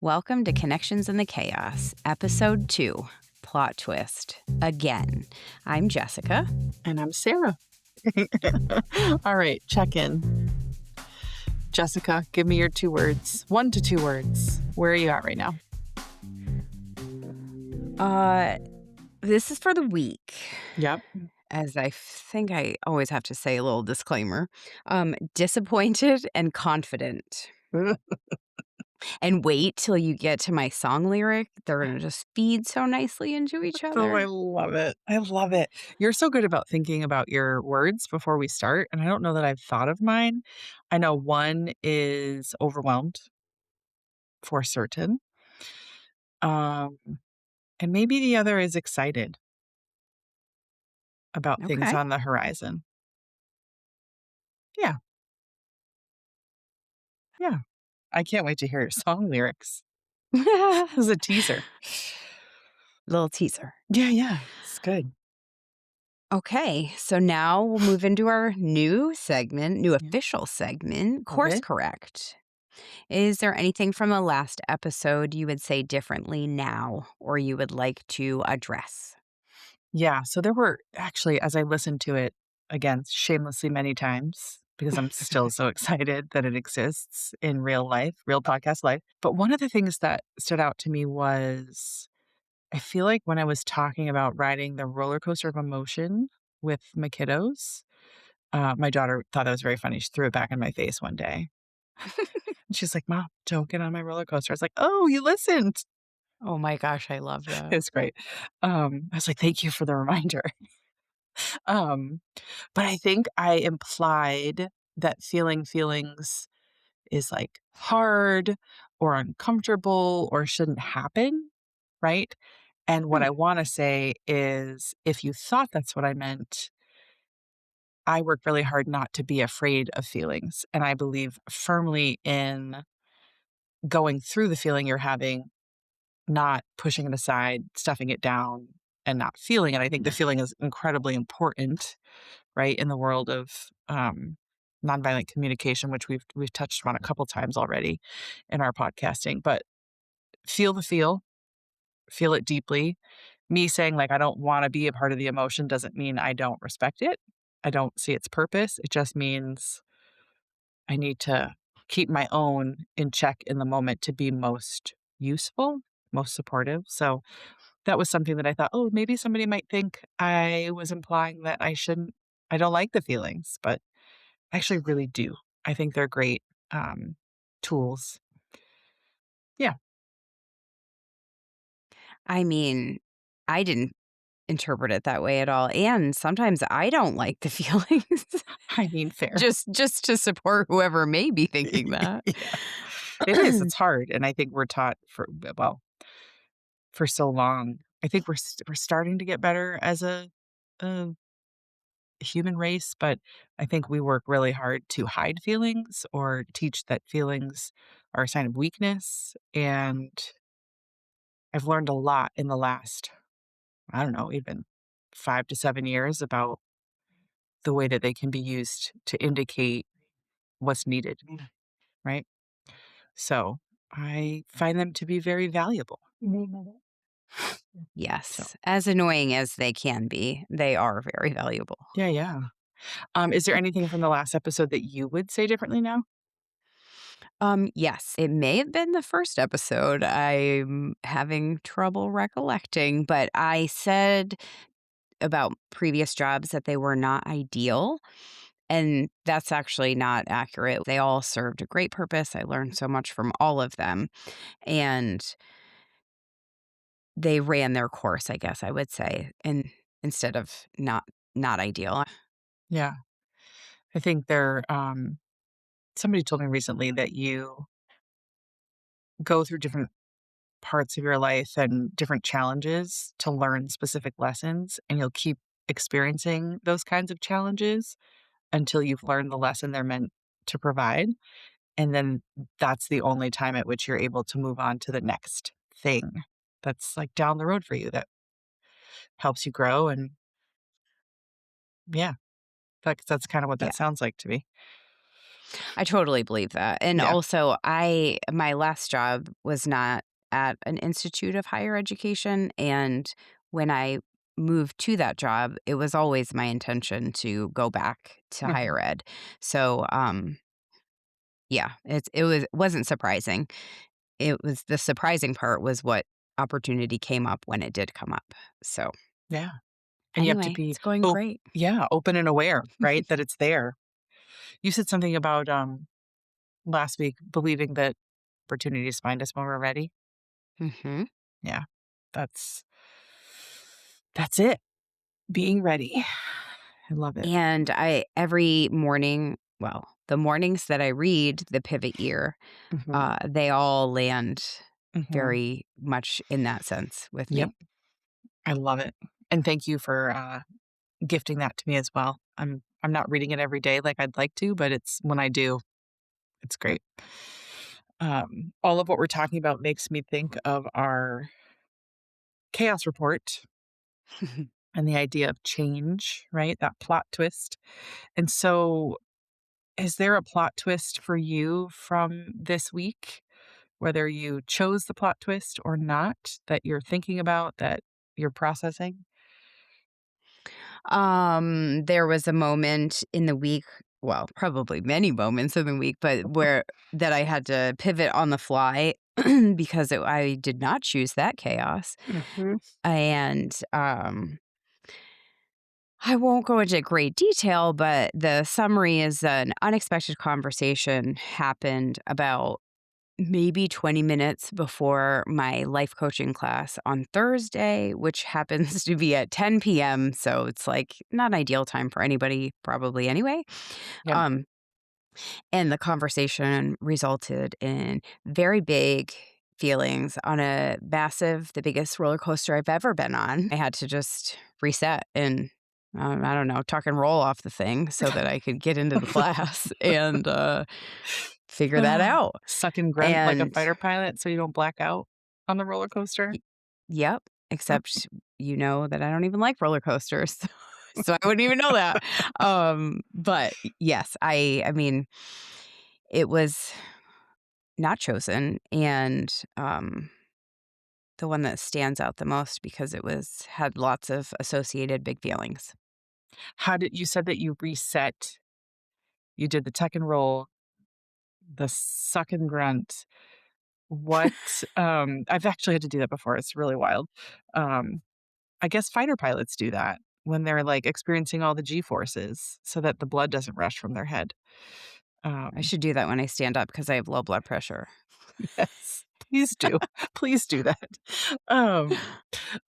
Welcome to Connections in the Chaos, Episode 2, Plot Twist. Again, I'm Jessica. And I'm Sara. All right, check in. Jessica, give me your 2 words. 1 to 2 words. Where are you at right now? This is for the week. Yep. As I think I always have to say a little disclaimer. Disappointed and confident. And wait till you get to my song lyric. They're going to just feed so nicely into each Oh, other. I love it. I love it. You're so good about thinking about your words before we start. And I don't know that I've thought of mine. I know one is overwhelmed for certain. Um, and maybe the other is excited about things Okay. on the horizon. Yeah. Yeah. I can't wait to hear your song lyrics. This is a teaser. Little teaser. Yeah. It's good. Okay, so now we'll move into our new segment, new Yeah. official segment, Course Okay. Correct. Is there anything from the last episode you would say differently now or you would like to address? Yeah, so there were actually, as I listened to it, again, shamelessly many times, because I'm still so excited that it exists in real life, real podcast life. But one of the things that stood out to me was I feel like when I was talking about riding the roller coaster of emotion with my kiddos, my daughter thought that was very funny. She threw it back in my face one day. And she's like, Mom, don't get on my roller coaster. I was like, oh, you listened. Oh my gosh, I love It that. was great. I was like, thank you for the reminder. Um, but I think I implied that feeling feelings is like hard or uncomfortable or shouldn't happen, right? And what Hmm. I want to say is if you thought that's what I meant, I work really hard not to be afraid of feelings. And I believe firmly in going through the feeling you're having, not pushing it aside, stuffing it down, and not feeling it. I think the feeling is incredibly important, right, in the world of nonviolent communication, which we've touched on a couple times already in our podcasting. But feel the feel it deeply. Me saying like I don't want to be a part of the emotion doesn't mean I don't respect it. I don't see its purpose. It just means I need to keep my own in check in the moment to be most useful, most supportive. So that was something that I thought, oh, maybe somebody might think I was implying that I don't like the feelings, but I actually really do. I think they're great tools. Yeah. I mean, I didn't interpret it that way at all. And sometimes I don't like the feelings. I mean, fair. just to support whoever may be thinking that. Yeah. It is. It's hard. And I think we're taught for so long. I think we're starting to get better as a human race, but I think we work really hard to hide feelings or teach that feelings are a sign of weakness. And I've learned a lot in the last, I don't know, even 5 to 7 years about the way that they can be used to indicate what's needed, right? So I find them to be very valuable. So Yes, as annoying as they can be, they are very valuable. yeah. Is there anything from the last episode that you would say differently now? Yes, it may have been the first episode. I'm having trouble recollecting, but I said about previous jobs that they were not ideal, and that's actually not accurate. They all served a great purpose. I learned so much from all of them, and they ran their course, I guess I would say, and instead of not ideal. Yeah. I think somebody told me recently that you go through different parts of your life and different challenges to learn specific lessons, and you'll keep experiencing those kinds of challenges until you've learned the lesson they're meant to provide. And then that's the only time at which you're able to move on to the next thing that's like down the road for you that helps you grow. And yeah, that's kind of what Yeah. that sounds like to me. I totally believe that, and Yeah. also, I my last job was not at an institute of higher education, and when I moved to that job, it was always my intention to go back to Mhm. higher ed. So, yeah, it wasn't surprising. It was the surprising part was what opportunity came up when it did come up. So, Yeah. And you have to anyway, be it's going op great. yeah, open and aware, right, that it's there. You said something about, last week, believing that opportunities find us when we're ready. Mhm. Yeah. That's that's it, being ready. I love it. And I every morning well, the mornings that I read The Pivot Year, Mhm. they all land Mhm. very much in that sense with Yep. me. I love it. And thank you for, gifting that to me as well. I'm not reading it every day like I'd like to, but it's when I do, it's great. All of what we're talking about makes me think of our chaos report and the idea of change, right? That plot twist. And so, is there a plot twist for you from this week? Whether you chose the plot twist or not, that you're thinking about, that you're processing? There was a moment in the week well, probably many moments in the week, but where that I had to pivot on the fly because I did not choose that chaos, Mhm. and, I won't go into great detail, but the summary is an unexpected conversation happened about maybe 20 minutes before my life coaching class on Thursday, which happens to be at 10 p.m. So it's like not an ideal time for anybody, probably anyway. Yep. Um, and the conversation resulted in very big feelings on a massive, the biggest roller coaster I've ever been on. I had to just reset and I don't know, tuck and roll off the thing so that I could get into the class and figure that Ah, out. suck and grunt like a And fighter pilot so you don't black out on the roller coaster? y- yep, except you know that I don't even like roller coasters. So I wouldn't even know that. But yes, I mean, it was not chosen, and, the one that stands out the most because it was had lots of associated big feelings. How did you said that you reset, you did the tuck and roll, the suck and grunt. What, I've actually had to do that before, it's really wild. Um, I guess fighter pilots do that when they're, like, experiencing all the G forces so that the blood doesn't rush from their head. I Um, should do that when I stand up because I have low blood pressure. yes, please do. Please do that. Um,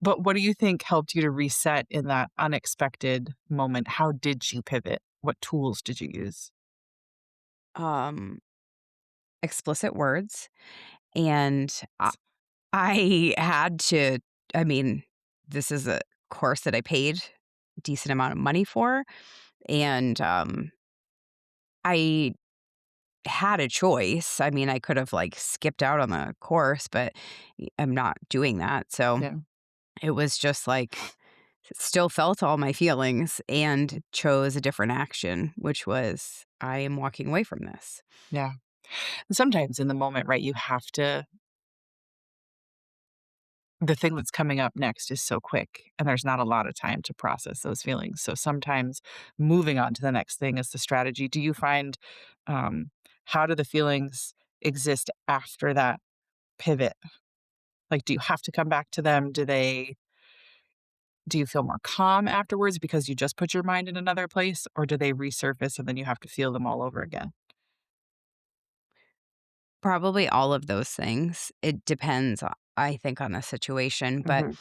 but what do you think helped you to reset in that unexpected moment? How did you pivot? What tools did you use? Um, Explicit words, and I had to I mean, this is a course that I paid a decent amount of money for, and, I had a choice. I mean, I could have, like, skipped out on the course, but I'm not doing that, so Yeah, it was just, like, still felt all my feelings and chose a different action, which was, "I am walking away from this." yeah. And sometimes in the moment, right, you have to the thing that's coming up next is so quick, and there's not a lot of time to process those feelings. So sometimes moving on to the next thing is the strategy. Do you find, um, how do the feelings exist after that pivot? Like, do you have to come back to them? Do you feel more calm afterwards because you just put your mind in another place, or do they resurface and then you have to feel them all over again? Probably all of those things. It depends, I think, on the situation, but, Mhm.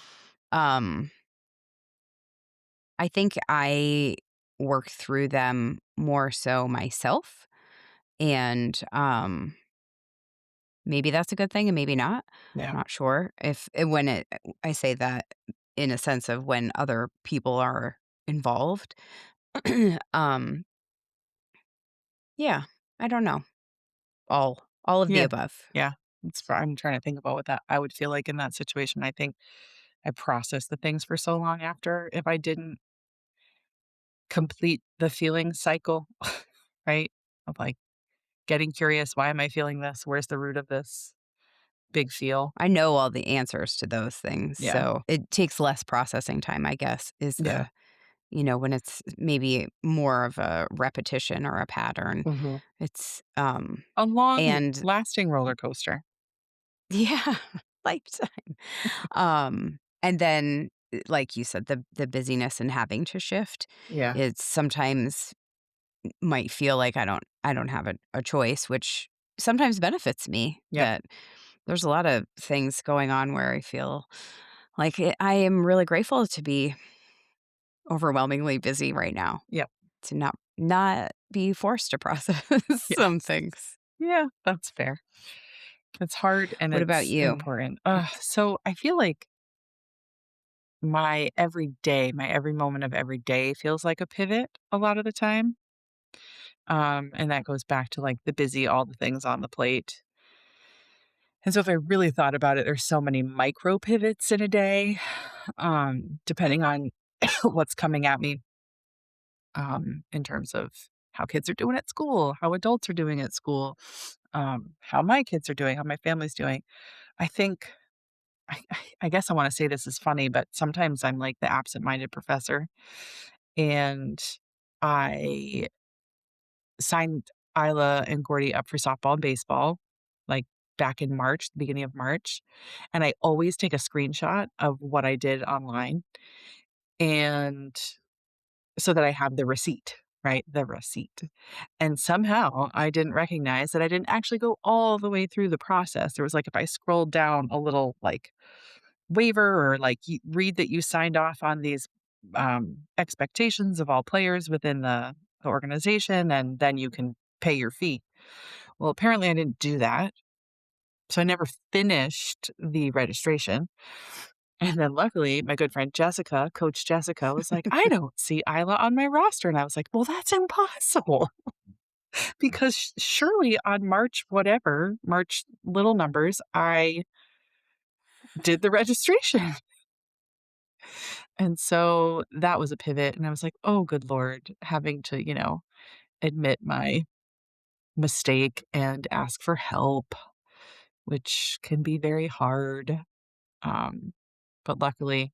um, I think I work through them more so myself, and, maybe that's a good thing and maybe not. Yeah. Not sure if when it I say that in a sense of when other people are involved. Um, yeah, I don't know. All of the Yeah. above. Yeah. I'm trying to think about what that I would feel like in that situation. I think I processed the things for so long after if I didn't complete the feeling cycle, right? Of like, getting curious, why am I feeling this? Where's the root of this big feel? I know all the answers to those things, Yeah. so it takes less processing time, I guess, is Yeah. the when it's maybe more of a repetition or a pattern. Mhm. It's, A long and lasting roller coaster. yeah, lifetime. And then, like you said, the busyness and having to shift, Yeah. it's sometimes might feel like I don't have a choice, which sometimes benefits me, Yep. that there's a lot of things going on where I feel like I am really grateful to be overwhelmingly busy right now, Yep. to not be forced to process some Yes. things. Yeah, that's fair. It's hard and What about it's you? important. So I feel like my every day, my every moment of every day feels like a pivot a lot of the time. And that goes back to like the busy, all the things on the plate. And so if I really thought about it, there's so many micro pivots in a day, depending on what's coming at me, in terms of how kids are doing at school, how adults are doing at school, how my kids are doing, how my family's doing. I think I guess I wanna say this is funny, but sometimes I'm like the absent-minded professor, and I signed Isla and Gordy up for softball and baseball, like, back in March, the beginning of March, and I always take a screenshot of what I did online, and so that I have the receipt, right? The receipt. And somehow I didn't recognize that I didn't actually go all the way through the process. There was like if I scrolled down a little like waiver or like you read that you signed off on these expectations of all players within the organization, and then you can pay your fee. Well, apparently I didn't do that. So I never finished the registration. And then luckily, my good friend Jessica, Coach Jessica, was like, I don't see Isla on my roster. And I was like, well, that's impossible because surely on March, whatever, March little numbers, I did the registration. And so that was a pivot. And I was like, oh, good Lord, having to, admit my mistake and ask for help, which can be very hard. Um, but luckily,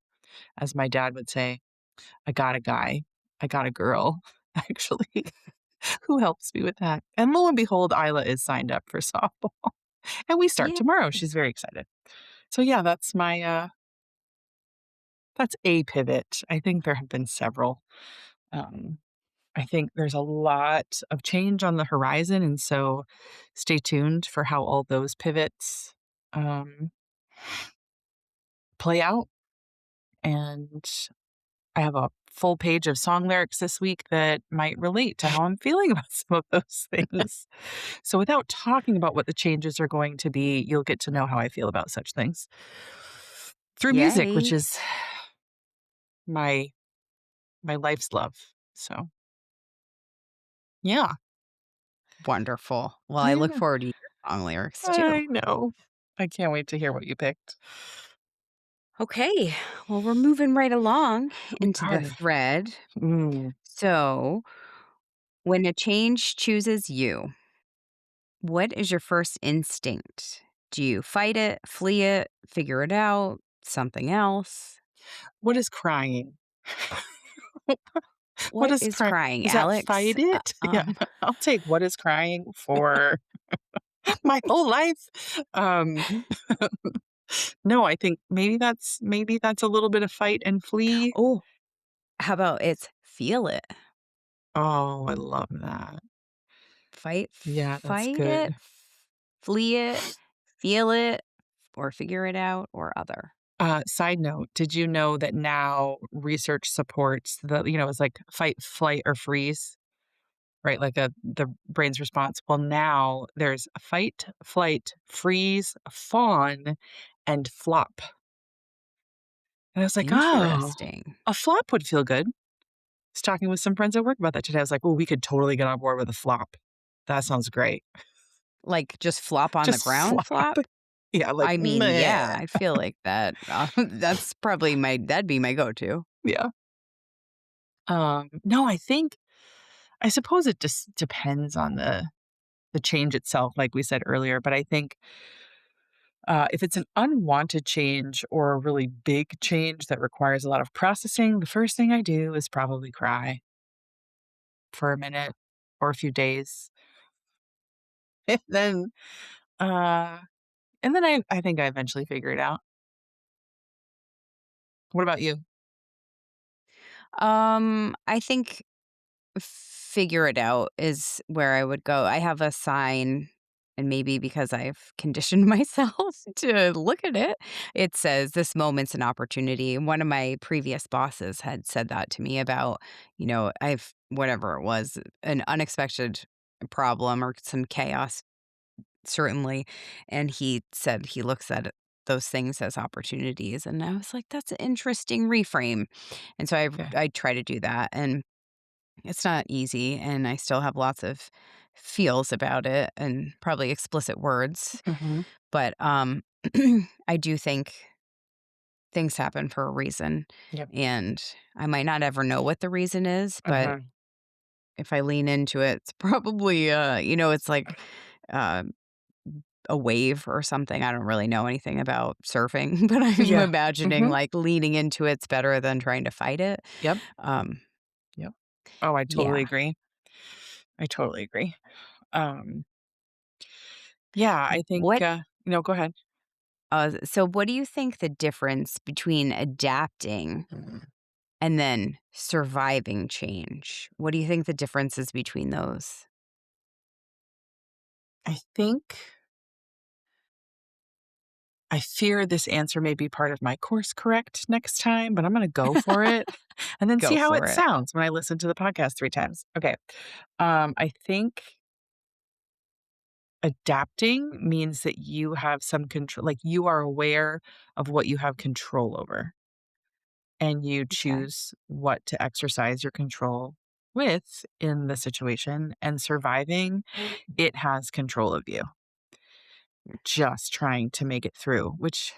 as my dad would say, I got a guy, I got a girl, actually, who helps me with that. And lo and behold, Isla is signed up for softball, and we start Yeah. tomorrow. She's very excited. So yeah, that's a pivot. I think there have been several. Um, I think there's a lot of change on the horizon, and so stay tuned for how all those pivots um, play out. And I have a full page of song lyrics this week that might relate to how I'm feeling about some of those things. So, without talking about what the changes are going to be, you'll get to know how I feel about such things through music, which Yay. is my my life's love. So, yeah, Wonderful. Well, I look yeah, forward to your song lyrics too. I know. I can't wait to hear what you picked. Okay. Well, we're moving right along We into the are. thread. Mm. So, when a change chooses you, what is your first instinct? Do you fight it, flee it, figure it out, something else? What is crying? What What is is crying? crying, Is that Alex? fight it? Yeah, I'll take what is crying for my whole life. Um, no, I think maybe that's a little bit of fight and flee. Oh, how about it's feel it? Oh, I love that. Yeah, that's Fight it, good. flee it, feel it, or figure it out, or other. Side note, did you know that now research supports it's like fight, flight, or freeze, right? Like the brain's response. Well, now there's a fight, flight, freeze, fawn, and flop. And I was like, oh, Interesting. a flop would feel good. Was talking with some friends at work about that today. I was like, "Well, we could totally get on board with a flop. That sounds great." Like, just flop on the Just ground flop. flop? Yeah, like, I mean, yeah, meh. I feel like that, that's probably that'd be my go-to. Yeah. No, I suppose it just depends on the change itself, like we said earlier. But I think if it's an unwanted change or a really big change that requires a lot of processing, the first thing I do is probably cry for a minute or a few days. And then, uh, I think I eventually figure it out. What about you? I think figure it out is where I would go. I have a sign, and maybe because I've conditioned myself to look at it, it says, "This moment's an opportunity." One of my previous bosses had said that to me about, I've whatever it was, an unexpected problem or some chaos, certainly. And he said he looks at those things as opportunities. And I was like, that's an interesting reframe. And so Yeah. I try to do that. And it's not easy, and I still have lots of feels about it and probably explicit words, Mhm. but, I do think things happen for a reason, Yep. and I might not ever know what the reason is, but Mhm. if I lean into it, it's probably, it's like, uh, a wave or something. I don't really know anything about surfing, but I'm Yeah. imagining, Mhm. like, leaning into it's better than trying to fight it. Yep. Um, Yep. Oh, I totally yeah. agree. I totally agree. Um, yeah, I think, What no, go ahead. So what do you think the difference between adapting and then surviving change? What do you think the difference is between those? I think I fear this answer may be part of my course correct next time, but I'm gonna go for it and then see Go how for it it. sounds when I listen to the podcast 3 times. Okay. I think adapting means that you have some control, like, you are aware of what you have control over, and you Okay. choose what to exercise your control with in the situation, and surviving, it has control of you. Just trying to make it through, which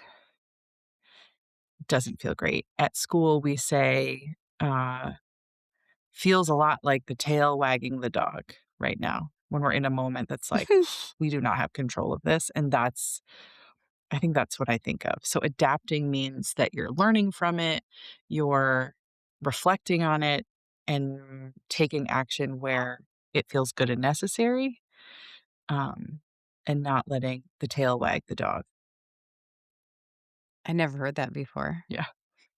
doesn't feel great. At school, we say, feels a lot like the tail wagging the dog right now when we're in a moment that's like, we do not have control of this. And I think that's what I think of. So adapting means that you're learning from it, you're reflecting on it, and taking action where it feels good and necessary, um, and not letting the tail wag the dog. I never heard that before. Yeah.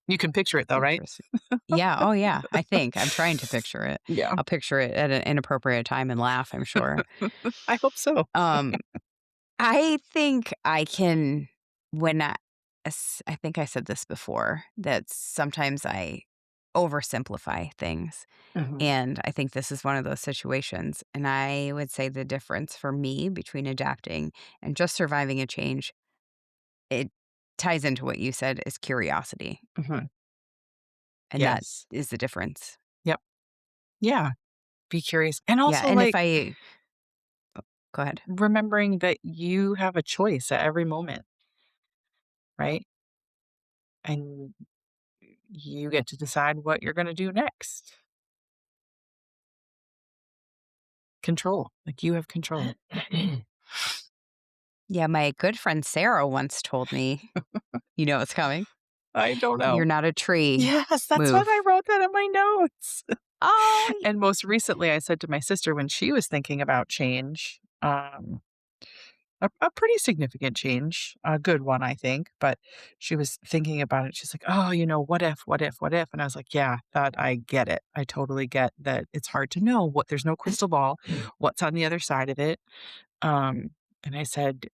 You can picture it That's though, right? interesting. Yeah, oh yeah, I think. I'm trying to picture it. Yeah. I'll picture it at an inappropriate time and laugh, I'm sure. I hope so. Um, I think I can when I think I said this before, that sometimes I oversimplify things. Mhm, And I think this is one of those situations. And I would say the difference for me between adapting and just surviving a change, it ties into what you said is curiosity. mhm. And that Yes. is the difference. Yep. Yeah. Be curious. And Yeah. also, And if like, I go ahead. remembering that you have a choice at every moment, right? And you get to decide what you're gonna do next. Control. Like, you have control. Yeah. My good friend Sarah once told me, it's coming. I don't You're know. not a tree. Yes, that's what I Move. wrote that in my notes. Oh, And most recently, I said to my sister when she was thinking about change, a pretty significant change, a good one, I think, but she was thinking about it. She's like, "Oh, what if, what if, what if?" And I was like, "Yeah, that I get it. I totally get that it's hard to know what there's no crystal ball, what's on the other side of it." Um, and I said,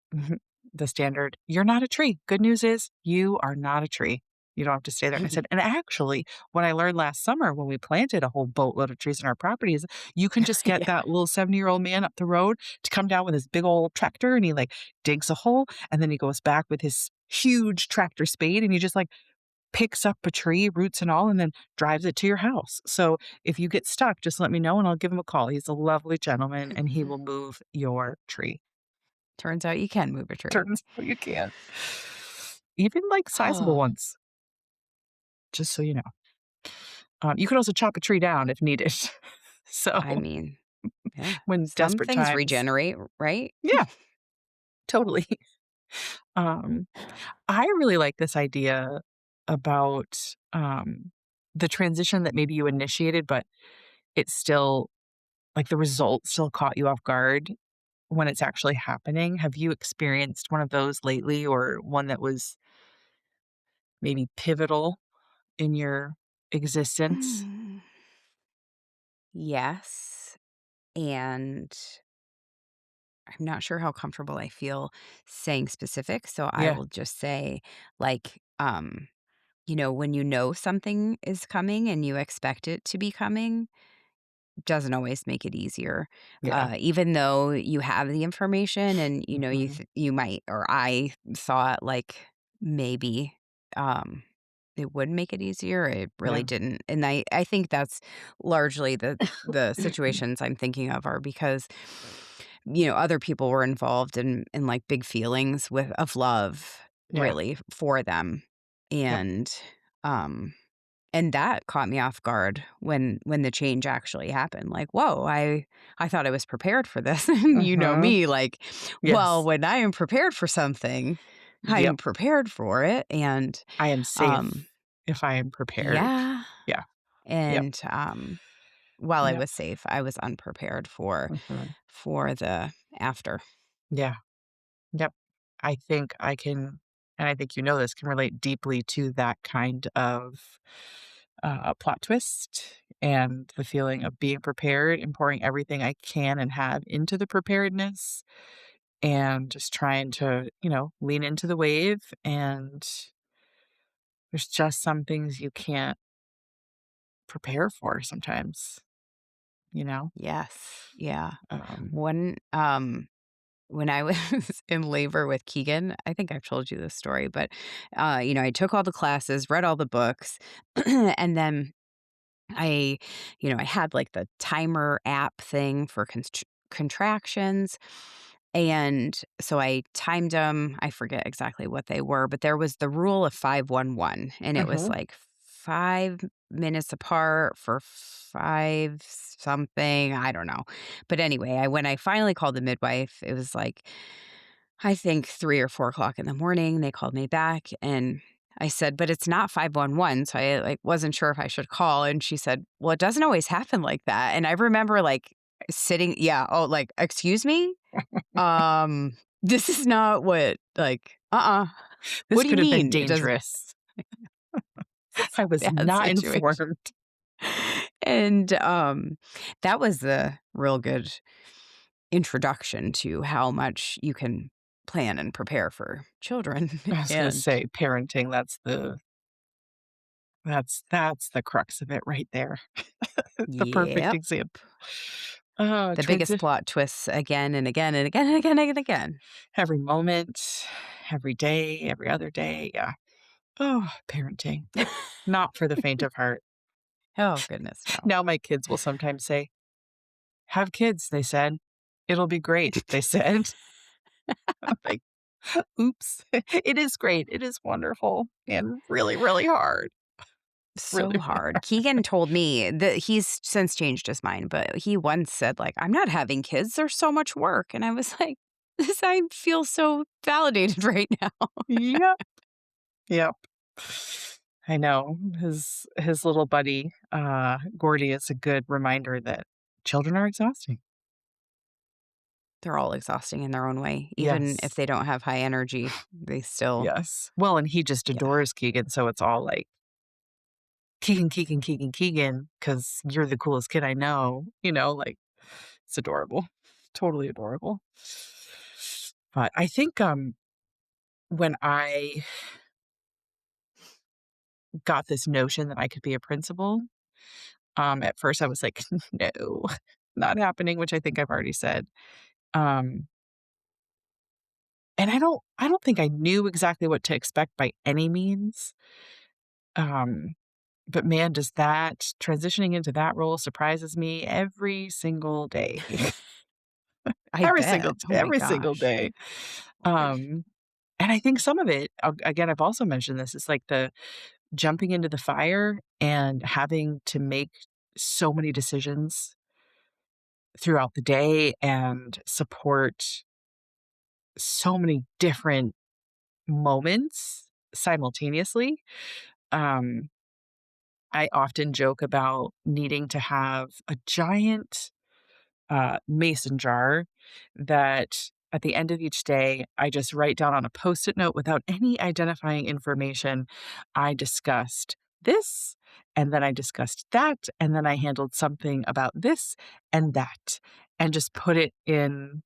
the standard, "You're not a tree. Good news is you are not a tree. You don't have to stay there." And I said, "And actually, what I learned last summer when we planted a whole boatload of trees in our property is you can just get yeah. that little 70-year-old man up the road to come down with his big old tractor and he like digs a hole and then he goes back with his huge tractor spade and he just like picks up a tree, roots and all, and then drives it to your house. So if you get stuck, just let me know and I'll give him a call. He's a lovely gentleman and he will move your tree." Turns out you can move a tree. Turns out you can. Even, like, sizable Oh, ones, just so you know. You could also chop a tree down if needed. So, I mean. Yeah. when Some desperate things times. regenerate, right? Yeah, totally. Um, I really like this idea about, the transition that maybe you initiated, but it's still like, the result still caught you off guard when it's actually happening. Have you experienced one of those lately or one that was maybe pivotal in your existence? Mm. Yes. And I'm not sure how comfortable I feel saying specific. So I Yeah, will just say, like, when you know something is coming and you expect it to be coming, doesn't always make it easier. yeah. Even though you have the information and Mhm. you might, or I thought like maybe um it would make it easier. It really Yeah. didn't. And I think that's largely the situations I'm thinking of are because other people were involved in like big feelings with of love Yeah. really for them. Yep. And um and that caught me off guard when the change actually happened, like, "Whoa, I thought I was prepared for this." And you know Mhm. me, like, well, Yes. when I am prepared for something, Yep. I'm prepared for it, and, I am safe um if I am prepared. yeah, Yeah. Yep. and, while I Yep. was safe, I was unprepared Mhm. for the after. Yeah. Yep. I think I can, and I think you know this, can relate deeply to that kind of, plot twist and the feeling of being prepared and pouring everything I can and have into the preparedness and just trying to, lean into the wave, and there's just some things you can't prepare for sometimes, you know? Yes, yeah. Um One, when I was in labor with Keegan, I think I've told you this story, but, I took all the classes, read all the books, and then I had like the timer app thing for contractions. And so I timed them. I forget exactly what they were, but there was the rule of 511, and it was Mhm. like 5 minutes apart for five something. I don't know. But anyway, when I finally called the midwife, it was like, I think 3 or 4 o'clock in the morning. They called me back and I said, "But it's not 511." So I, like, wasn't sure if I should call, and she said, "Well, it doesn't always happen like that." And I remember, like, sitting oh, like, "Excuse me? This is not what, like, This What do you could have been mean it doesn't?" dangerous. It's I a was bad not situation. informed. And, that was a real good introduction to how much you can plan and prepare for children. I was gonna And say parenting, that's the crux of it right there. The perfect yep. example. Oh, The biggest plot twists again and again and again and again and again. every moment, every day, every other day, yeah. Oh, parenting, not for the faint of heart. Oh, goodness, no. Now my kids will sometimes say, "Have kids," they said. "It'll be great," they said. I'm like, "Oops." It is great, it is wonderful, and really, really hard. So Really, really hard. hard. Keegan told me that he's since changed his mind, but he once said, like, "I'm not having kids, there's so much work." And I was like, "This I feel so validated right now." Yep, yep. I know. His little buddy, Gordy, is a good reminder that children are exhausting. They're all exhausting in their own way. Even if Yes, they don't have high energy, they still yes. Well, and he just yeah. adores Keegan, so it's all like, "Keegan, Keegan, Keegan, Keegan, because 'cause you're the coolest kid I know," like, it's adorable. Totally adorable. But I think, when I got this notion that I could be a principal, at first I was like, "No, not happening," which I think I've already said. Um, and I don't think I knew exactly what to expect by any means. Um, but man, does that transitioning into that role surprises me every single day. I bet. Oh my Every single gosh. day. Um, and I think some of it, again, I've also mentioned this, is like the jumping into the fire and having to make so many decisions throughout the day and support so many different moments simultaneously. Um, I often joke about needing to have a giant mason jar that at the end of each day, I just write down on a post it note without any identifying information. I discussed this, and then I discussed that, and then I handled something about this and that, and just put it in,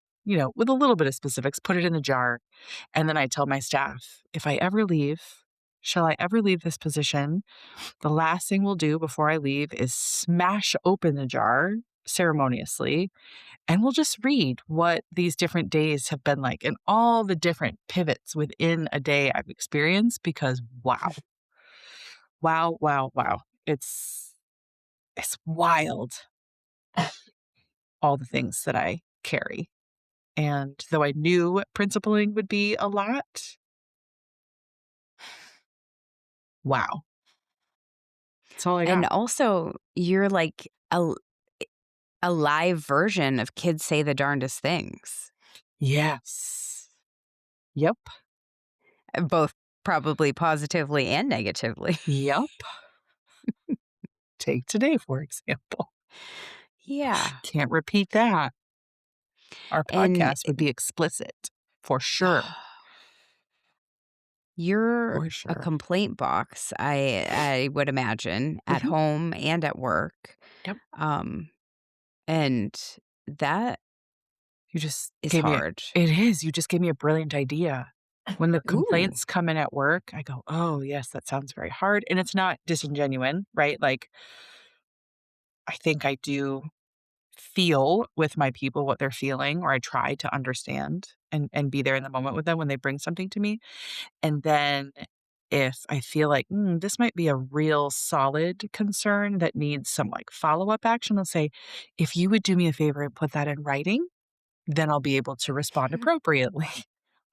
with a little bit of specifics, put it in the jar. And then I tell my staff, if I ever leave, shall I ever leave this position? The last thing we'll do before I leave is smash open the jar ceremoniously, and we'll just read what these different days have been like and all the different pivots within a day I've experienced because wow. Wow, wow, wow. It's wild all the things that I carry. And though I knew principling would be a lot, wow. That's all I And got. also, you're like a live version of kids say the darndest things, Yes. Yep. both probably positively and negatively. Yep. Take today, for example. Yeah. Can't repeat that. Our And podcast would be explicit for sure. you're For a sure. complaint box, I would imagine, at Mhm. home and at work. Yep. Um, and that You just is gave me a hard. it is, you just gave me a brilliant idea. When the Ooh. complaints come in at work, I go, "Oh, yes, that sounds very hard," and it's not disingenuine, right? Like, I think I do feel with my people what they're feeling, or I try to understand and be there in the moment with them when they bring something to me, and then if I feel like, this might be a real solid concern that needs some, like, follow-up action," I'll say, "If you would do me a favor and put that in writing, then I'll be able to respond appropriately."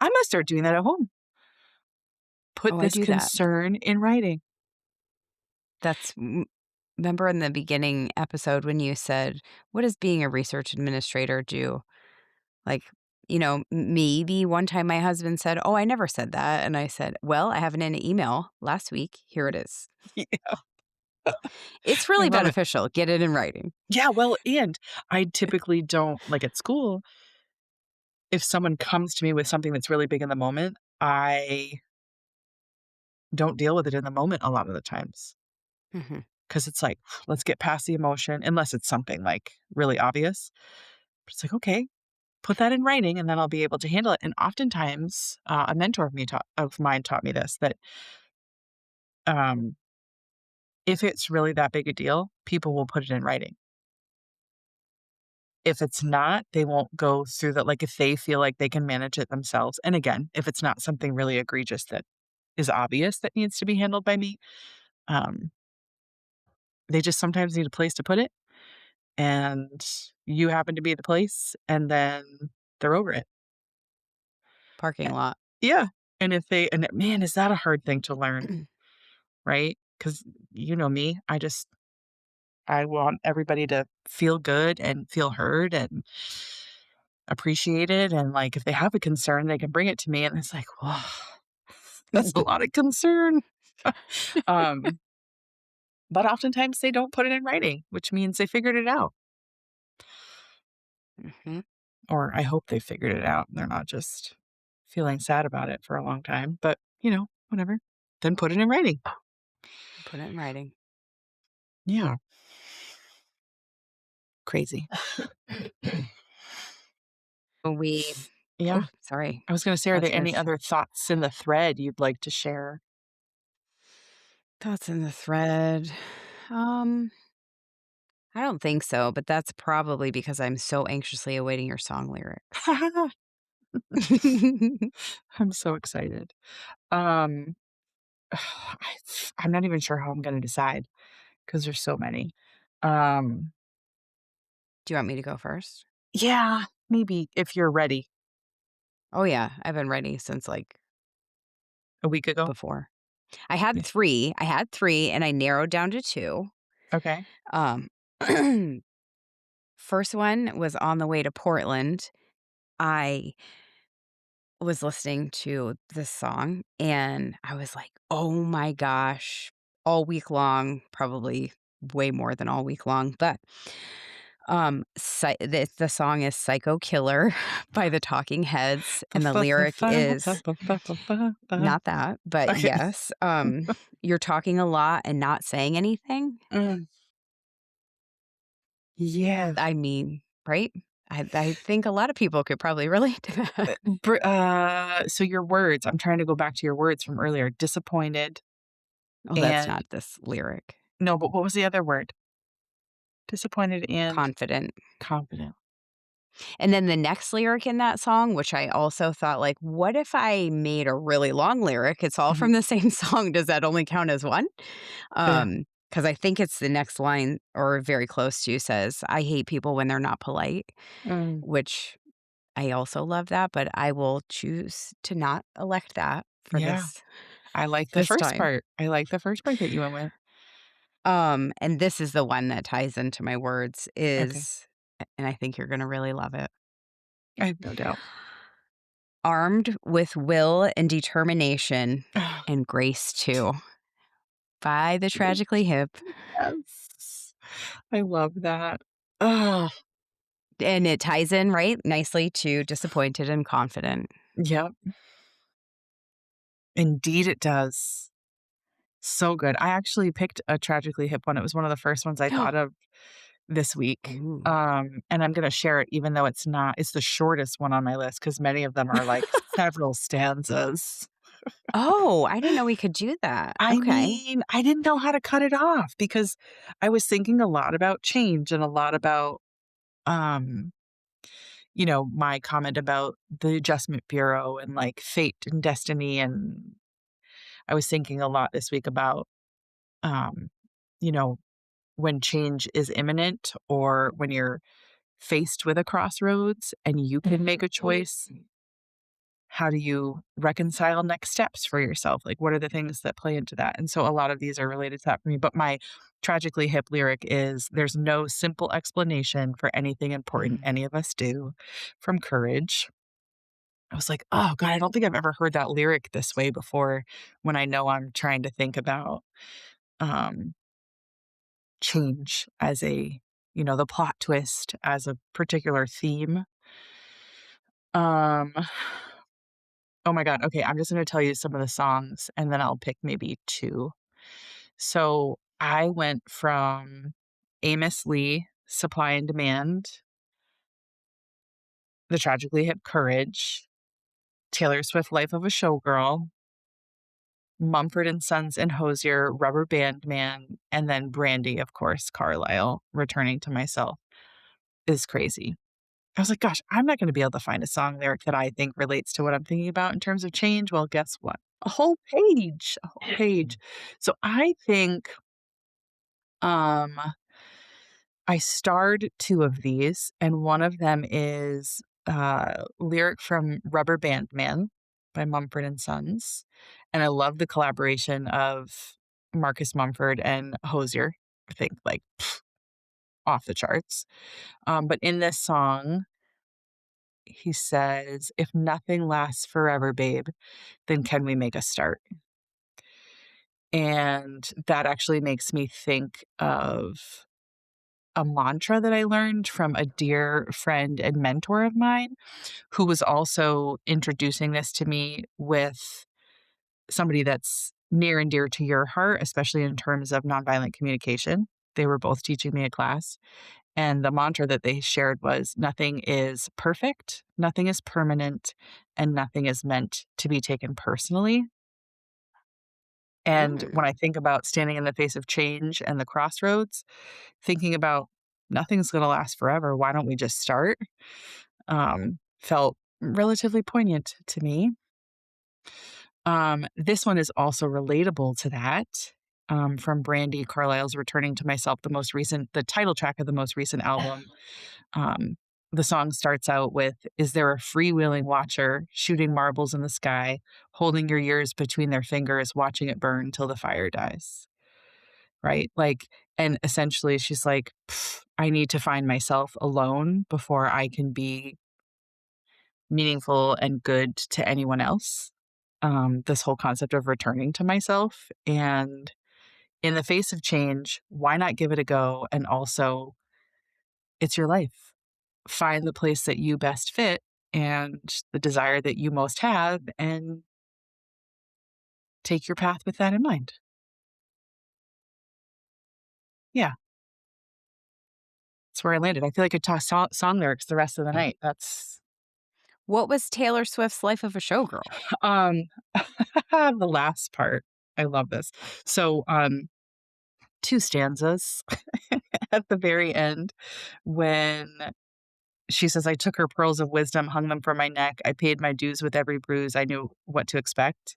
I must start doing that at home. Put Oh, I this do that. concern in writing. That's remember in the beginning episode when you said, "What does being a research administrator do?" Like, maybe one time my husband said, "Oh, I never said that." And I said, "Well, I have it in an email last week. Here it is." Yeah, It's I really love it. beneficial. Get it in writing. Yeah, well, and I typically don't like, at school, if someone comes to me with something that's really big in the moment, I don't deal with it in the moment a lot of the times Mhm. because it's like, let's get past the emotion, unless it's something, like, really obvious. But it's like, "Okay, put that in writing, and then I'll be able to handle it." And oftentimes, a mentor of mine taught me this, that, um, if it's really that big a deal, people will put it in writing. If it's not, they won't go through that, like, if they feel like they can manage it themselves, and again, if it's not something really egregious that is obvious that needs to be handled by me, um, they just sometimes need a place to put it, and you happen to be the place, and then they're over it. Parking Eh lot. Yeah, and man, is that a hard thing to learn, right? Because you know me, I want everybody to feel good and feel heard and appreciated, and, like, if they have a concern, they can bring it to me, and it's like, "Whoa, that's a lot of concern." Um, but oftentimes they don't put it in writing, which means they figured it out, Mhm. or I hope they figured it out, and they're not just feeling sad about it for a long time, but, whatever. Then put it in writing. Put it in writing. Yeah, crazy. We Yeah, Oh, sorry. I was gonna say, I are was there gonna any say other thoughts in the thread you'd like to share? thoughts in the thread. Um, I don't think so, but that's probably because I'm so anxiously awaiting your song lyrics. I'm so excited. Um, I'm not even sure how I'm gonna decide because there's so many. Um, Do you want me to go first? yeah, maybe if you're ready. Oh, yeah. I've been ready since, like, A week ago? before. Yeah. I had 3 and I narrowed down to 2. Okay. Um, first one was on the way to Portland. I was listening to this song and I was like, "Oh my gosh," all week long, probably way more than all week long, but, the song is "Psycho Killer" by the Talking Heads, Fa and the fa fa lyric fa fa is fa fa fa fa fa. not that, but Okay. yes, "You're talking a lot and not saying anything." Mm, yeah. I mean, right? I think a lot of people could probably relate to that. So your words, I'm trying to go back to your words from earlier. Disappointed Oh, that's and not this lyric. no, but what was the other word? Disappointed and Confident. confident. And then the next lyric in that song, which I also thought, like, what if I made a really long lyric? It's all Mhm. from the same song. Does that only count as one? Yeah. Because I think it's the next line or very close to says, I hate people when they're not polite, Mm, which I also love that, but I will choose to not elect that for yeah. this I like the this first time. part. I like the first part that you went with. And this is the one that ties into my words Okay. is, and I think you're gonna really love it. I have no doubt. Armed with will and determination and grace too, by the Tragically Hip, Yes. I love that. Oh, and it ties in, right, nicely to Disappointed and Confident. yep. Indeed it does. So good. I actually picked a Tragically Hip one. It was one of the first ones I thought of this week. Ooh. And I'm gonna share it even though it's the shortest one on my list because many of them are, like, several stanzas. Oh, I didn't know we could do that. I Okay. mean, I didn't know how to cut it off because I was thinking a lot about change and a lot about, um, my comment about the Adjustment Bureau and, like, fate and destiny, and I was thinking a lot this week about, um, you know, when change is imminent or when you're faced with a crossroads and you can make a choice, how do you reconcile next steps for yourself? Like, what are the things that play into that? And so a lot of these are related to that for me. But my Tragically Hip lyric is there's no simple explanation for anything important Mm. any of us do from Courage. I was like, oh God, I don't think I've ever heard that lyric this way before when I know I'm trying to think about um, change as the plot twist as a particular theme. Um, oh my God. Okay. I'm just going to tell you some of the songs and then I'll pick maybe two. So I went from Amos Lee, Supply and Demand, The Tragically Hip Courage, Taylor Swift, Life of a Showgirl, Mumford and Sons and Hosier, Rubber Band Man, and then Brandy, of course, Carlisle, Returning to Myself is crazy. I was like, gosh, I'm not going to be able to find a song lyric that I think relates to what I'm thinking about in terms of change. Well, guess what? A whole page. So I think um I starred two of these, and one of them is lyric from Rubber Band Man by Mumford and Sons. And I love the collaboration of Marcus Mumford and Hosier. I think like off the charts. But in this song, he says, "If nothing lasts forever, babe, then can we make a start?" And that actually makes me think of a mantra that I learned from a dear friend and mentor of mine who was also introducing this to me with somebody that's near and dear to your heart, especially in terms of nonviolent communication. They were both teaching me a class. And the mantra that they shared was nothing is perfect, nothing is permanent, and nothing is meant to be taken personally. And when I Mm. think about standing in the face of change and the crossroads, thinking about nothing's going to last forever, why don't we just start? Felt relatively poignant to me. This one is also relatable to that. From Brandy Carlisle's Returning to Myself, the title track of the most recent album. Um, the song starts out with, "Is there a freewheeling watcher shooting marbles in the sky, holding your years between their fingers, watching it burn till the fire dies?" right? Like, and essentially she's like, "Pff, I need to find myself alone before I can be meaningful and good to anyone else." This whole concept of returning to myself. And in the face of change, why not give it a go? And also, it's your life. Find the place that you best fit and the desire that you most have, and take your path with that in mind. Yeah, that's where I landed. I feel like I talk song lyrics the rest of the night. That's What was Taylor Swift's Life of a Showgirl? um the last part. I love this. So, two stanzas at the very end when she says, "I took her pearls of wisdom, hung them from my neck. I paid my dues with every bruise. I knew what to expect."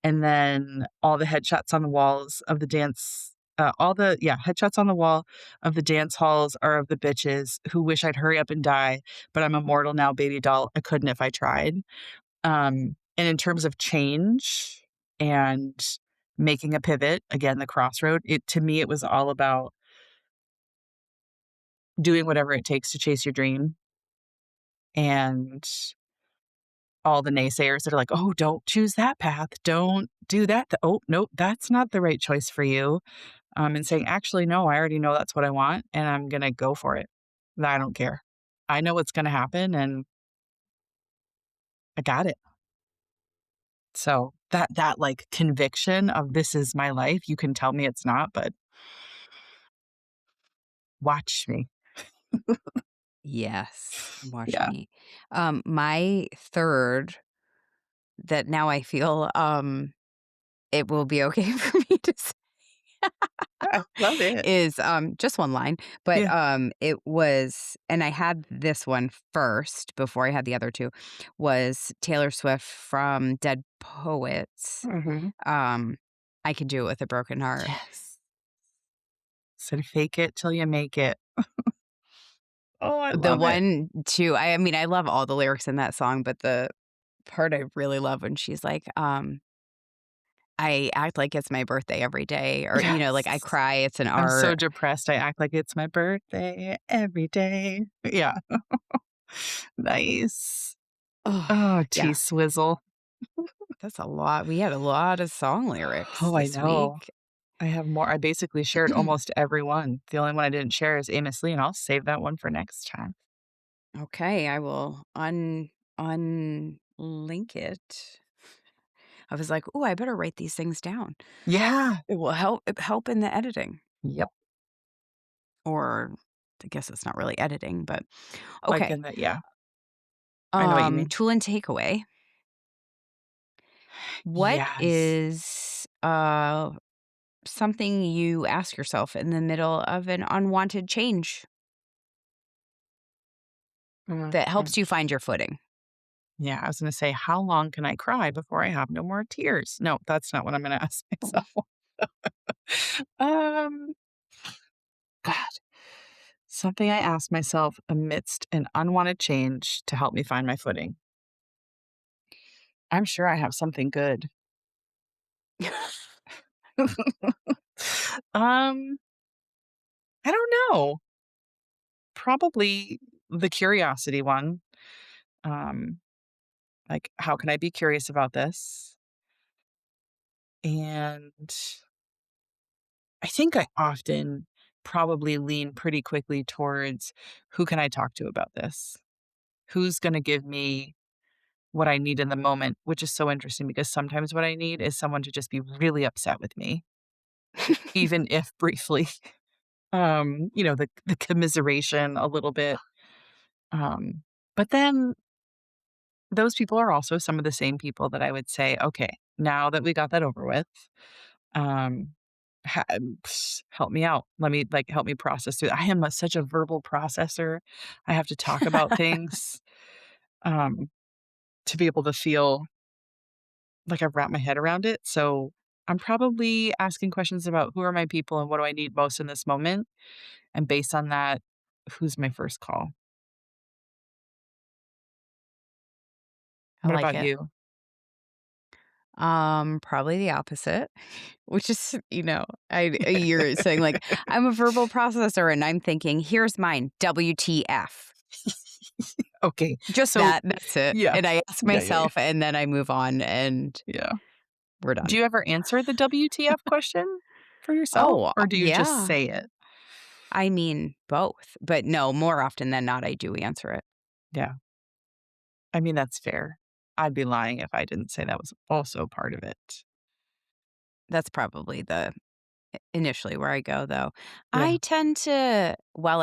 And then all the headshots on the walls of the dance, headshots on the wall of the dance halls are of the bitches who wish I'd hurry up and die, but I'm immortal now, baby doll. I couldn't if I tried. And in terms of change and making a pivot, again, the crossroad, it to me, it was all about doing whatever it takes to chase your dream. And all the naysayers that are like, "Oh, don't choose that path. Don't do that. Oh, nope, that's not the right choice for you." And saying, "Actually, no, I already know that's what I want, and I'm gonna go for it. I don't care. I know what's gonna happen, and I got it." So that like conviction of this is my life. You can tell me it's not, but watch me. Yes, watch Yeah, me. My third that now I feel, it will be okay for me to say I love it. is, just one line, but, Yeah. it was and I had this one first before I had the other 2, was Taylor Swift from Dead Poets, Mhm. um, "I Could Do It With a Broken Heart." Yes. Said, "Fake it till you make it." Oh, I The love it. one too I mean, I love all the lyrics in that song, but the part I really love when she's like, "I act like it's my birthday every day," or, like, "I Yes. cry, it's an I'm so art." depressed, I act like it's my birthday every day. Yeah. Nice. Oh, Oh, yeah, T-Swizzle. that's a lot. We had a lot of song lyrics Oh, I this know. week. I have more. I basically shared almost every one. The only one I didn't share is Amos Lee, and I'll save that one for next time. Okay, I will unlink it. I was like, "Ooh, I better write these things down." Yeah. It will help in the editing, Yep. or I guess it's not really editing, but Like okay. in the yeah, I know what you mean. Tool and takeaway. What Yes. is, something you ask yourself in the middle of an unwanted change that Mhm. helps you find your footing? Yeah, I was gonna say, how long can I cry before I have no more tears? No, that's not what I'm gonna ask myself. Um, God, something I ask myself amidst an unwanted change to help me find my footing. I'm sure I have something good. Um, I don't know. Probably the curiosity one. Um, like, how can I be curious about this? And I think I often probably lean pretty quickly towards who can I talk to about this? Who's going to give me what I need in the moment, which is so interesting because sometimes what I need is someone to just be really upset with me, even if briefly. The commiseration a little bit. Um, but then those people are also some of the same people that I would say, okay, now that we got that over with, um, help me out. Help me process through. I am such a verbal processor. I have to talk about things um, to be able to feel like I've wrapped my head around it. So I'm probably asking questions about who are my people and what do I need most in this moment. And based on that, who's my first call? I What like about it. you? Probably the opposite, which is, you're saying like, I'm a verbal processor and I'm thinking, here's mine, WTF. Okay. Just So that's it. yeah. And I ask Yeah, yeah, yeah. myself and then I move on and Yeah. we're Do done. you ever answer the WTF question for yourself, Oh, or do you just yeah. say it? I mean, both. But no, more often than not, I do answer it. Yeah. I mean, that's fair. I'd be lying if I didn't say that was also part of it. That's probably the initially where I go, though. Yeah. I tend to, while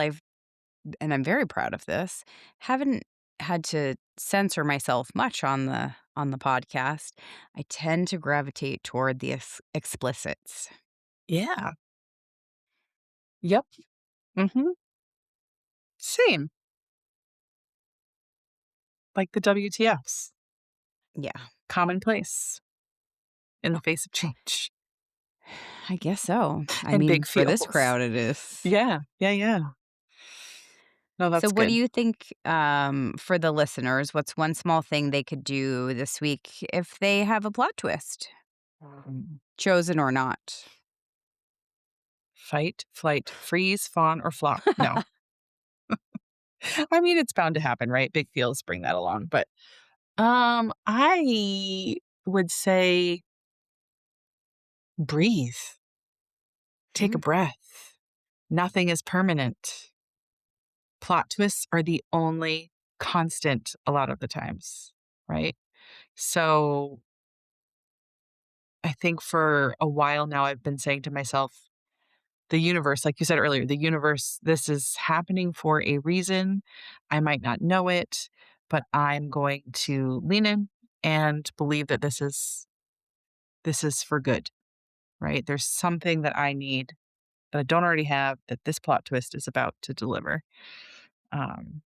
and I'm very proud of this, haven't had to censor myself much on the podcast. I tend to gravitate toward the explicits. Yeah. Yep. Mhm. Same. Like the WTFs. Yeah, Commonplace in the face of change I guess so. I and mean, big for this feels. crowd, it is. Yeah. Yeah, yeah. No, So, that's what do good. you think for the listeners? What's one small thing they could do this week if they have a plot twist, chosen or not? Fight, flight, freeze, fawn, or flop. No. I mean, it's bound to happen, right? Big feels bring that along, but, I would say breathe, take a Mm, breath. Nothing is permanent. Plot twists are the only constant a lot of the times, right? So, I think for a while now, I've been saying to myself, the universe, like you said earlier, the universe, this is happening for a reason. I might not know it, but I'm going to lean in and believe that this is for good, right? There's something that I need that I don't already have that this plot twist is about to deliver. Um,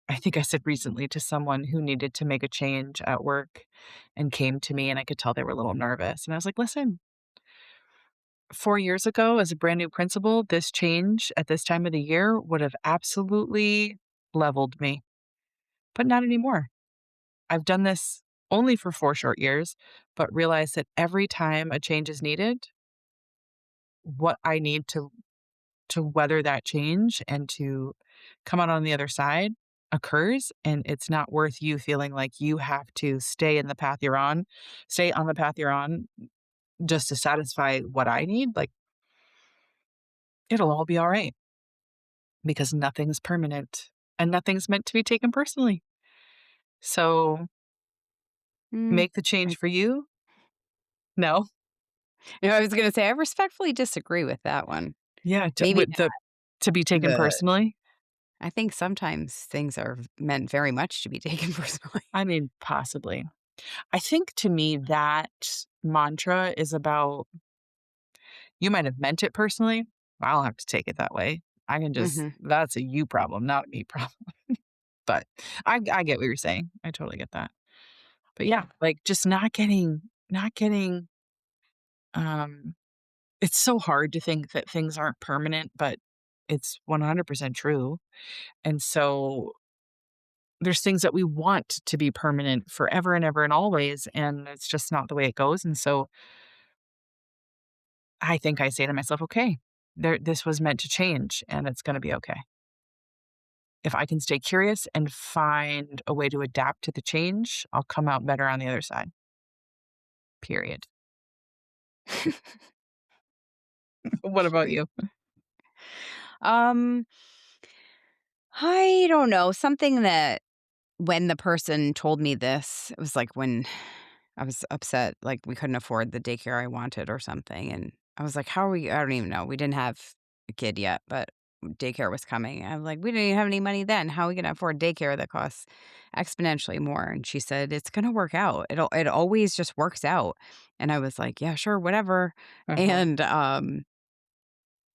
I think I said recently to someone who needed to make a change at work and came to me, and I could tell they were a little nervous. And I was like, listen, 4 years ago, as a brand new principal, this change at this time of the year would have absolutely leveled me, but not anymore. I've done this only for 4 short years, but realized that every time a change is needed, what I need to weather that change and to come out on the other side occurs, and it's not worth you feeling like you have to stay on the path you're on just to satisfy what I need. Like, it'll all be all right because nothing's permanent and nothing's meant to be taken personally. So mm. make the change for you. No. I was going to say I respectfully disagree with that one. Yeah. Maybe To be taken the personally. I think sometimes things are meant very much to be taken personally. I mean, possibly. I think to me that mantra is about you might have meant it personally. I don't have to take it that way. Mhm. That's a you problem, not a me problem. But I get what you're saying. I totally get that. But yeah, like just not getting, um, it's so hard to think that things aren't permanent, but it's 100% true. And so there's things that we want to be permanent forever and ever and always, and it's just not the way it goes. And so I think I say to myself, okay, this was meant to change and it's going to be okay. If I can stay curious and find a way to adapt to the change, I'll come out better on the other side. Period. What about you? Um, I don't know, something that when the person told me this, it was like when I was upset, like we couldn't afford the daycare I wanted or something, and I was like, "How are we?" I don't even know. We didn't have a kid yet, but daycare was coming. I was like, "We didn't even have any money then. How are we gonna afford daycare that costs exponentially more?" And she said, "It's gonna work out. It always just works out." And I was like, "Yeah, sure, whatever." Uh-huh.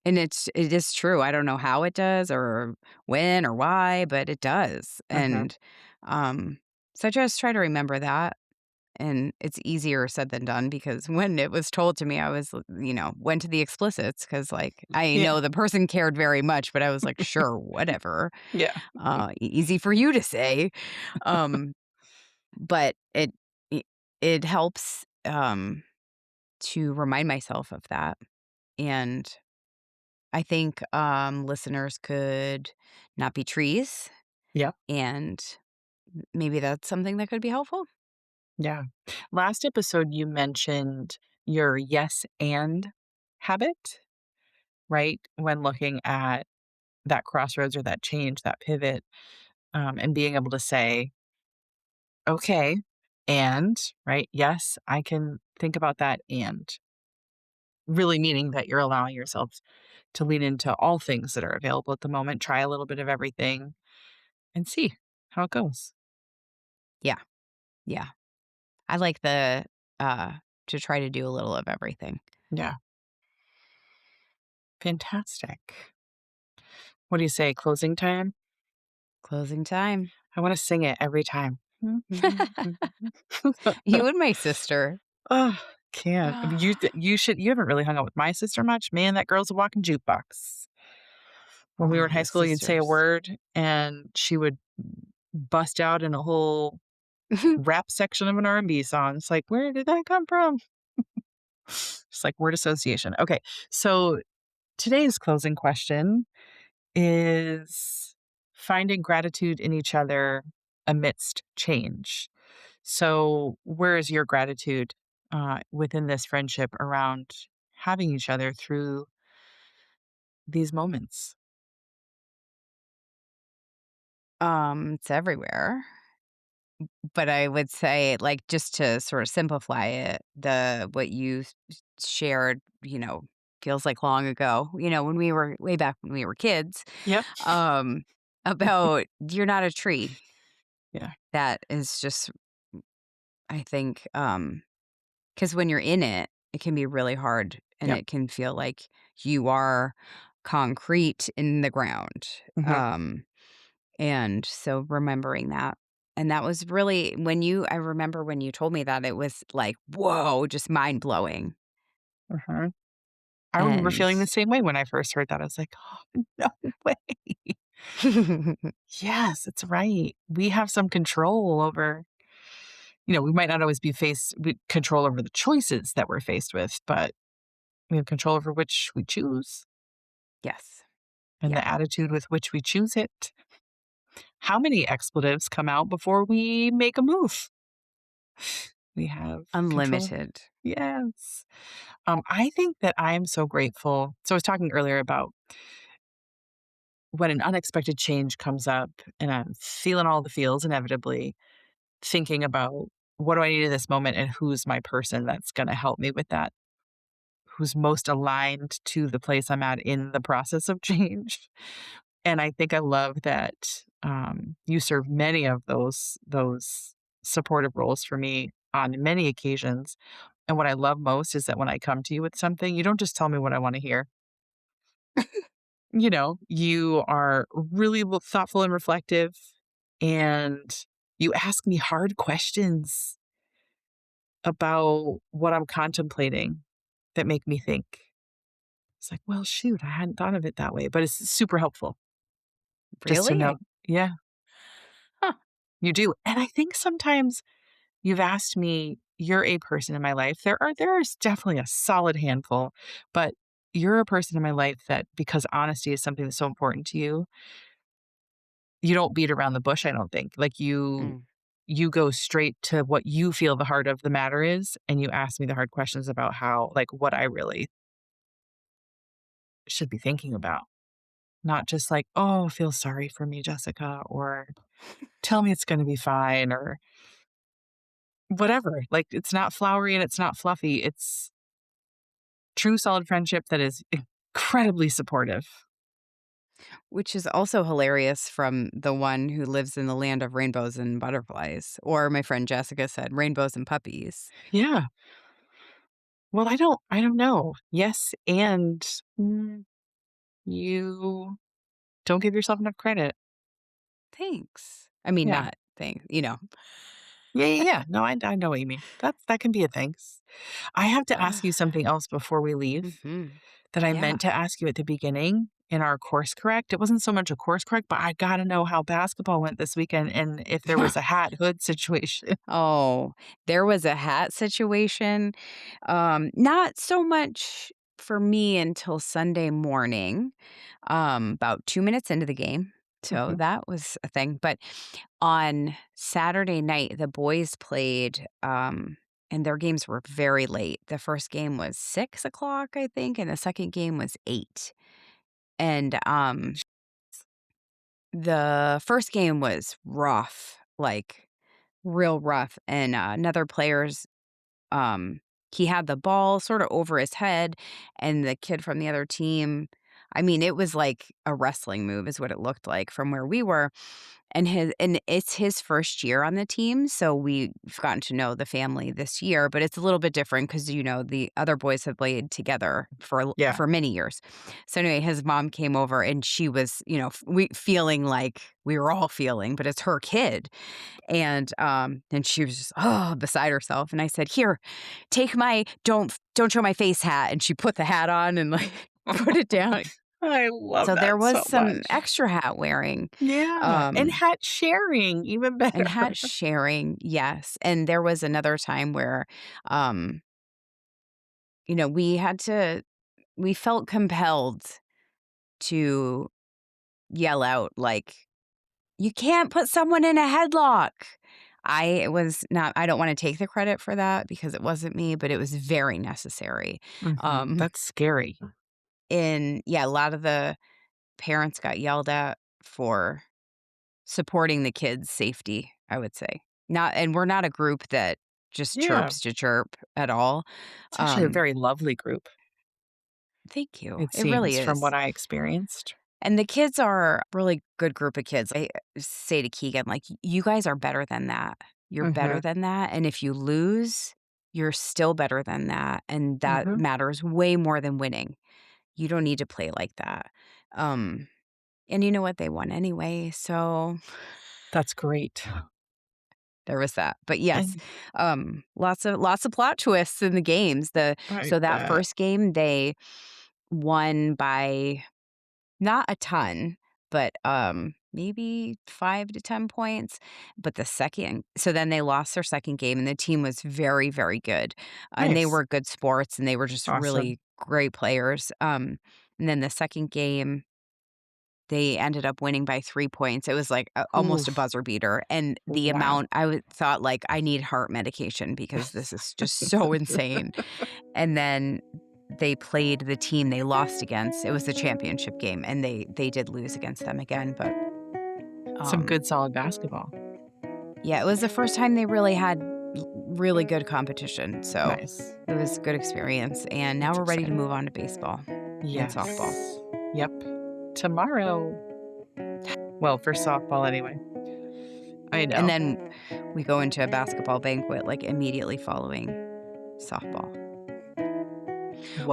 And it is true. I don't know how it does or when or why, but it does. Uh-huh. And um so I just try to remember that, and it's easier said than done because when it was told to me, I was, went to the explicits because, like, I Yeah. know the person cared very much, but I was like, sure, whatever. Yeah. Easy for you to say. Um, but it helps, to remind myself of that, and I think, listeners could not be trees, Yep. and maybe that's something that could be helpful? Yeah. Last episode, you mentioned your yes and habit, right? When looking at that crossroads or that change, that pivot, and being able to say, okay, and, right? Yes, I can think about that. And really meaning that you're allowing yourself to lean into all things that are available at the moment, try a little bit of everything and see how it goes. Yeah, yeah. I like uh, to try to do a little of everything. Yeah. Fantastic. What do you say? Closing time? Closing time. I want to sing it every time. You and my sister. Oh, can't. I mean, you should. You haven't really hung out with my sister much, man. That girl's a walking jukebox. When we were in Oh, high the school, you'd say a sisters. word, and she would bust out in a whole rap section of an R&B song. It's like, where did that come from? It's like word association. Okay, so today's closing question is finding gratitude in each other amidst change. So, where is your gratitude within this friendship around having each other through these moments? It's everywhere. But I would say, like, just to sort of simplify it, the what you shared, feels like long ago, when we were way back when we were kids, Yep. um, about you're not a tree. Yeah. That is just, I think, because when you're in it, it can be really hard and Yep. it can feel like you are concrete in the ground. Hmm. And so remembering that. And that was really I remember when you told me that it was like, whoa, just mind blowing. Hmm. I remember And feeling the same way when I first heard that. I was like, oh, no way. Yes, it's right. We have some control over, we might not always be faced with control over the choices that we're faced with, but we have control over which we choose yes. and Yeah. the attitude with which we choose it. How many expletives come out before we make a move? We have control. Unlimited. Yes. I think that I am so grateful. So I was talking earlier about when an unexpected change comes up and I'm feeling all the feels inevitably, thinking about what do I need in this moment and who's my person that's going to help me with that, who's most aligned to the place I'm at in the process of change. And I think I love that you serve many of those supportive roles for me on many occasions. And what I love most is that when I come to you with something, you don't just tell me what I want to hear. You are really thoughtful and reflective, and you ask me hard questions about what I'm contemplating that make me think. It's like, well, shoot, I hadn't thought of it that way, but it's super helpful just to Really? know. Yeah, Huh. you do. And I think sometimes you've asked me, you're a person in my life. There is definitely a solid handful, but you're a person in my life that because honesty is something that's so important to you, you don't beat around the bush, I don't think. Like Mm. you go straight to what you feel the heart of the matter is, and you ask me the hard questions about how like what I really should be thinking about. Not just like, "Oh, feel sorry for me, Jessica," or "Tell me it's gonna be fine," or whatever. Like, it's not flowery and it's not fluffy. It's true solid friendship that is incredibly supportive. Which is also hilarious from the one who lives in the land of rainbows and butterflies. Or my friend Jessica said, rainbows and puppies. Yeah. Well, I don't know. Yes, and mm, you don't give yourself enough credit. Thanks. I mean, Yeah. not thanks, Yeah, yeah, yeah. No, I know what you mean. That can be a thanks. I have to ask you something else before we leave Mhm. that I Yeah. meant to ask you at the beginning. in our course correct. It wasn't so much a course correct, but I gotta know how basketball went this weekend and if there was a hat hood situation. Oh, there was a hat situation. Not so much for me until Sunday morning, about 2 minutes into the game. So Mhm. that was a thing. But on Saturday night, the boys played, and their games were very late. The first game was 6 o'clock, I think, and the second game was 8. And the first game was rough, like real rough. And another player's um, he had the ball sorta over his head, and the kid from the other team, I mean, it was like a wrestling move is what it looked like from where we were, and it's his first year on the team, so we've gotten to know the family this year, but it's a little bit different because the other boys have played together Yeah. for many years. So, anyway, his mom came over, and she was, we feeling like we were all feeling, but it's her kid, and she was just, beside herself, and I said, "Here, take my don't show my face hat," and she put the hat on and, like, put it down. I love So there that was so some much. extra hat wearing, Yeah, and um, hat sharing, even and better. hat sharing, yes, and there was another time where, um, we had to we felt compelled to yell out, like, "You can't put someone in a headlock." I don't wanna take the credit for that because it wasn't me, but it was very necessary. Mhm. Um, That's scary. and yeah, a lot of the parents got yelled at for supporting the kids' safety, I would say. Not and we're not a group that just Yeah. chirps to chirp at all. It's actually a Um, very lovely group, Thank you. it It really seems, from is. what I experienced. And the kids are a really good group of kids. I say to Keegan, like, "You guys are better than that. You're better Mhm. than that, and if you lose, you're still better than that, and that Mhm. matters way more than winning. You don't need to play like that." Um, and you know what? They won anyway, so That's great. there was that. But yes, And lots of plot twists in the games. I So that bet. first game, they won by not a ton, but, maybe 5 to 10 points, but so then they lost their second game, and the team was very, very good, and they Nice. were good sports, and they were just Awesome. really great players, and then the second game, they ended up winning by 3 points. It was like almost a Oof. buzzer beater, and the Wow. amount thought, like, "I need heart medication because this is just so insane." And then they played the team they lost against. It was the championship game, and they did lose against them again, but, Some um, good solid basketball. yeah, it was the first time they really had really good competition, so Nice. it was a good experience, and now That's we're ready to exciting. move on to baseball and softball. Yes. Yep. Tomorrow. Well, for softball anyway. I And know. then we go into a basketball banquet, like, immediately following softball,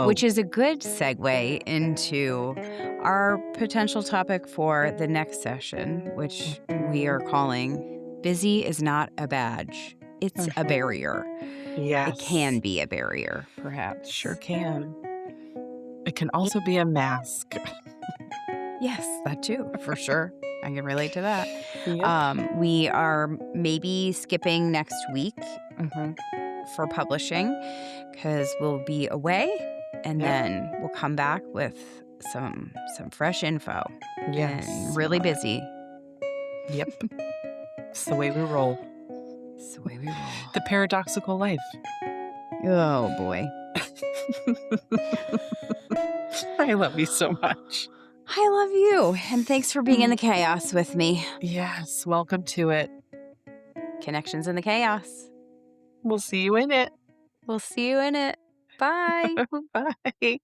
which Whoa. is a good segue into our potential topic for the next session, which we are Mhm. calling "Busy is not a badge. It's a Mhm. barrier." It can Yes. be a barrier, Sure perhaps. can. It can Ye also be a mask. Yes, that too, for sure. I can relate to that. Yep. We are maybe skipping next week Mhm. for publishing because 'cause we'll be away, and Yep. then we'll come back with some fresh info and Yes. really Love it. busy. Yep. It's the way we roll. It's the way we roll. The paradoxical life. Oh, boy. I love you so much. I love you, and thanks for being in the Mm. chaos with me. Yes. Welcome to it. Connections in the chaos. We'll see you in it. We'll see you in it. Bye. Bye.